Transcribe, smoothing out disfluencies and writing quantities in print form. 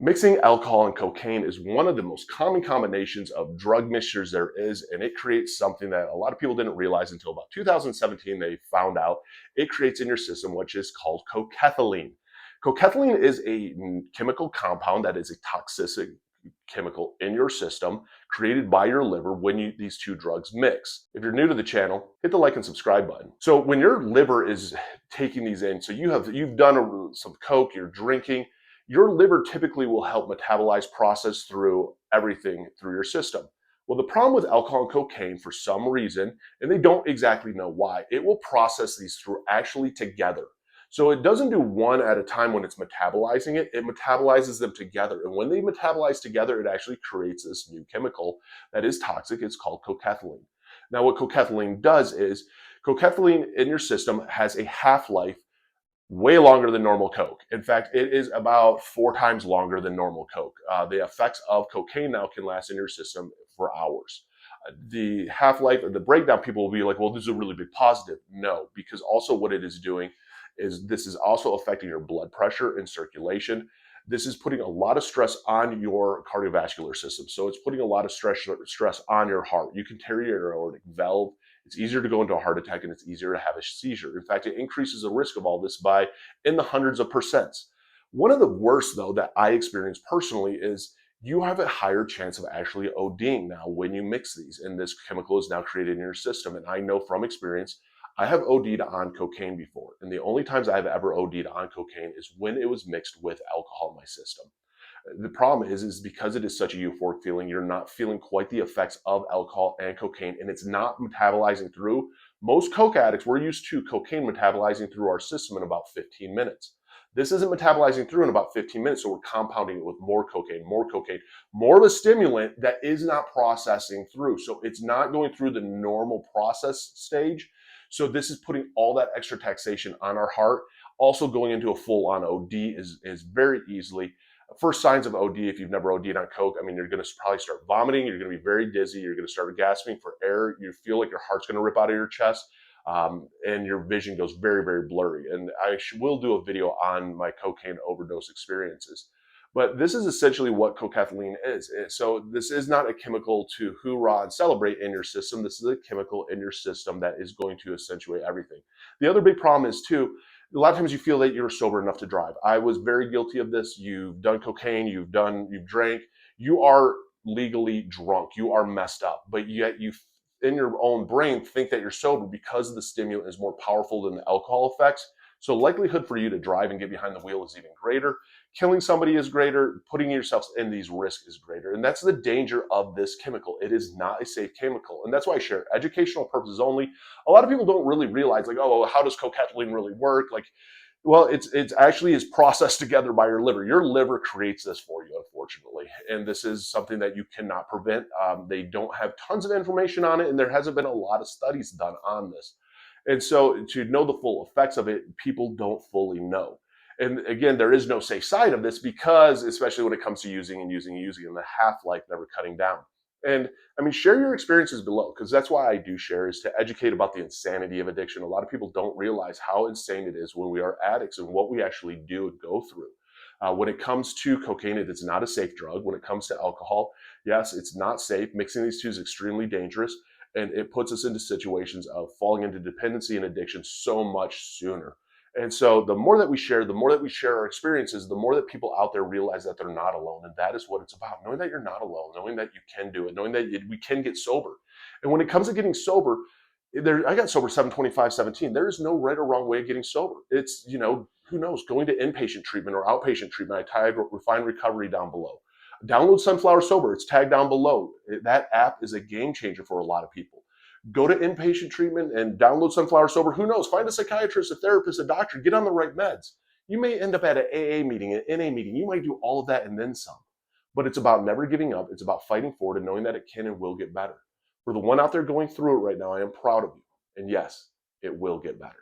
Mixing alcohol and cocaine is one of the most common combinations of drug mixtures there is, and it creates something that a lot of people didn't realize until about 2017. They found out it creates in your system, which is called cocethylene. Cocethylene is a chemical compound that is a toxic chemical in your system created by your liver when these two drugs mix. If you're new to the channel, hit the like and subscribe button. So when your liver is taking these in, so you've done some coke, you're drinking, your liver typically will help metabolize, process through everything through your system. Well, the problem with alcohol and cocaine, for some reason, and they don't exactly know why, it will process these through actually together. So it doesn't do one at a time when it's metabolizing it, it metabolizes them together. And when they metabolize together, it actually creates this new chemical that is toxic. It's called cocethylene. Now, what cocethylene does is cocethylene in your system has a half-life way longer than normal coke. In fact, it is about 4 times longer than normal coke. The effects of cocaine now can last in your system for hours. The half-life, the breakdown, people will be like, well, this is a really big positive. No, because also what it is doing is this is also affecting your blood pressure and circulation. This is putting a lot of stress on your cardiovascular system. So it's putting a lot of stress on your heart. You can tear your aortic valve. It's easier to go into a heart attack, and it's easier to have a seizure. In fact, it increases the risk of all this by in the hundreds of percents. One of the worst, though, that I experienced personally is you have a higher chance of actually ODing now when you mix these, and this chemical is now created in your system. And I know from experience, I have OD'd on cocaine before, and the only times I've ever OD'd on cocaine is when it was mixed with alcohol in my system. The problem is because it is such a euphoric feeling, you're not feeling quite the effects of alcohol and cocaine, and it's not metabolizing through. Most coke addicts, we're used to cocaine metabolizing through our system in about 15 minutes. This isn't metabolizing through in about 15 minutes, so we're compounding it with more cocaine, more of a stimulant that is not processing through. So it's not going through the normal process stage. So this is putting all that extra taxation on our heart. Also going into a full-on OD is very easily. First signs of OD, if you've never OD'd on coke, I mean, you're going to probably start vomiting. You're going to be very dizzy. You're going to start gasping for air. You feel like your heart's going to rip out of your chest, and your vision goes very, very blurry. And I will do a video on my cocaine overdose experiences. But this is essentially what cocethylene is. So this is not a chemical to hoorah and celebrate in your system. This is a chemical in your system that is going to accentuate everything. The other big problem is too, a lot of times you feel that you're sober enough to drive. I was very guilty of this. You've done cocaine, you've drank, you are legally drunk, you are messed up, but yet you in your own brain think that you're sober because the stimulant is more powerful than the alcohol effects. So likelihood for you to drive and get behind the wheel is even greater. Killing somebody is greater. Putting yourself in these risks is greater. And that's the danger of this chemical. It is not a safe chemical. And that's why I share educational purposes only. A lot of people don't really realize, like, oh, well, how does cocethylene really work? Like, well, it's actually is processed together by your liver. Your liver creates this for you, unfortunately. And this is something that you cannot prevent. They don't have tons of information on it, and there hasn't been a lot of studies done on this. And so to know the full effects of it, people don't fully know. And again, there is no safe side of this because, especially when it comes to using and the half-life never cutting down. And I mean, share your experiences below, because that's why I do share, is to educate about the insanity of addiction. A lot of people don't realize how insane it is when we are addicts and what we actually do and go through. When it comes to cocaine, it is not a safe drug. When it comes to alcohol, yes, it's not safe. Mixing these two is extremely dangerous, and it puts us into situations of falling into dependency and addiction so much sooner. And so the more that we share, our experiences, the more that people out there realize that they're not alone. And that is what it's about. Knowing that you're not alone, knowing that you can do it, knowing that we can get sober. And when it comes to getting sober, I got sober 7/25/17. There is no right or wrong way of getting sober. It's, who knows, going to inpatient treatment or outpatient treatment. I tag Refine Recovery down below. Download Sunflower Sober. It's tagged down below. That app is a game changer for a lot of people. Go to inpatient treatment and download Sunflower Sober. Who knows? Find a psychiatrist, a therapist, a doctor. Get on the right meds. You may end up at an AA meeting, an NA meeting. You might do all of that and then some. But it's about never giving up. It's about fighting forward and knowing that it can and will get better. For the one out there going through it right now, I am proud of you. And yes, it will get better.